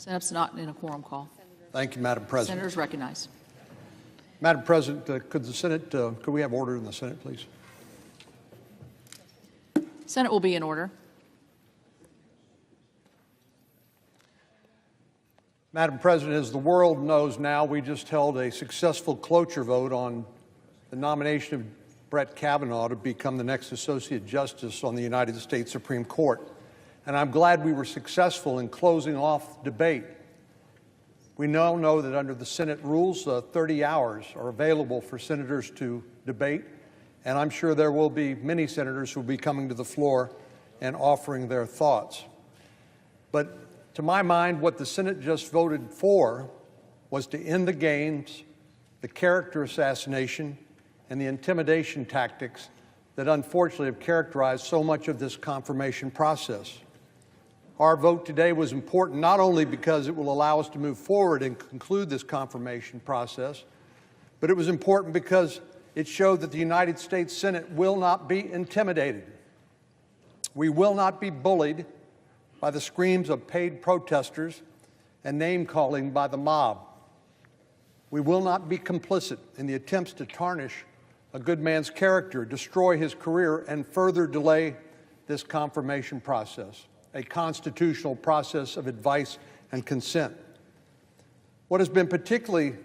Senate's not in a quorum call. Thank you, Madam President. Senators recognized. Madam President, could we have order in the Senate, please? Senate will be in order. Madam President, as the world knows now, we just held a successful cloture vote on the nomination of Brett Kavanaugh to become the next Associate Justice on the United States Supreme Court. And I'm glad we were successful in closing off debate. We now know that under the Senate rules, 30 hours are available for senators to debate, and I'm sure there will be many senators who will be coming to the floor and offering their thoughts. But to my mind, what the Senate just voted for was to end the games, the character assassination, and the intimidation tactics that unfortunately have characterized so much of this confirmation process. Our vote today was important not only because it will allow us to move forward and conclude this confirmation process, but it was important because it showed that the United States Senate will not be intimidated. We will not be bullied by the screams of paid protesters and name-calling by the mob. We will not be complicit in the attempts to tarnish a good man's character, destroy his career, and further delay this confirmation process, a constitutional process of advice and consent. What has been particularly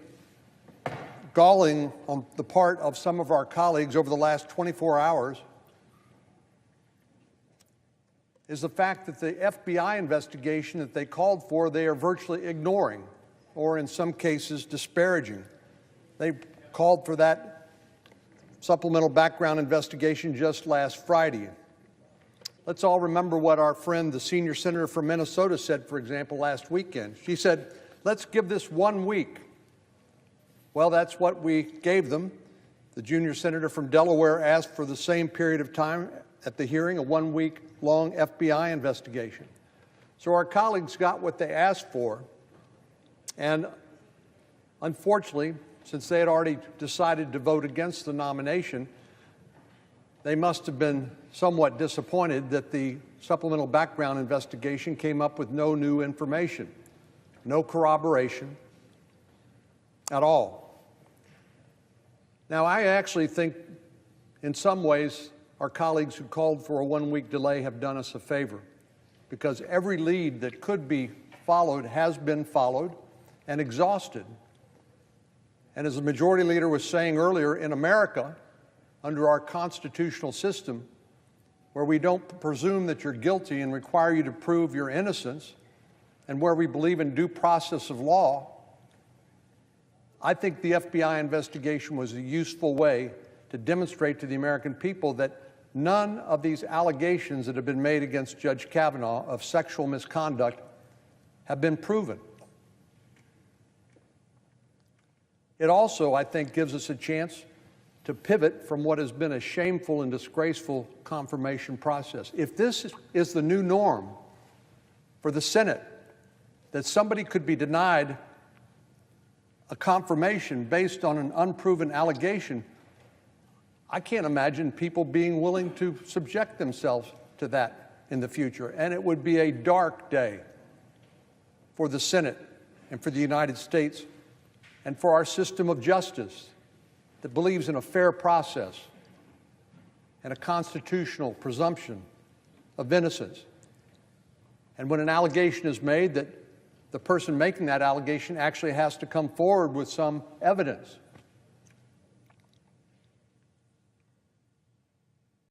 galling on the part of some of our colleagues over the last 24 hours is the fact that the FBI investigation that they called for, they are virtually ignoring, or in some cases disparaging. They called for that supplemental background investigation just last Friday. Let's all remember what our friend, the senior senator from Minnesota, said, for example, last weekend. She said, let's give this 1 week. Well, that's what we gave them. The junior senator from Delaware asked for the same period of time at the hearing, a 1-week-long FBI investigation. So our colleagues got what they asked for, and unfortunately, since they had already decided to vote against the nomination, they must have been somewhat disappointed that the supplemental background investigation came up with no new information, no corroboration at all. Now, I actually think in some ways our colleagues who called for a 1-week delay have done us a favor, because every lead that could be followed has been followed and exhausted. And as the majority leader was saying earlier, in America, under our constitutional system, where we don't presume that you're guilty and require you to prove your innocence, and where we believe in due process of law, I think the FBI investigation was a useful way to demonstrate to the American people that none of these allegations that have been made against Judge Kavanaugh of sexual misconduct have been proven. It also, I think, gives us a chance to pivot from what has been a shameful and disgraceful confirmation process. If this is the new norm for the Senate, that somebody could be denied a confirmation based on an unproven allegation, I can't imagine people being willing to subject themselves to that in the future. And it would be a dark day for the Senate and for the United States and for our system of justice that believes in a fair process and a constitutional presumption of innocence. And when an allegation is made, that the person making that allegation actually has to come forward with some evidence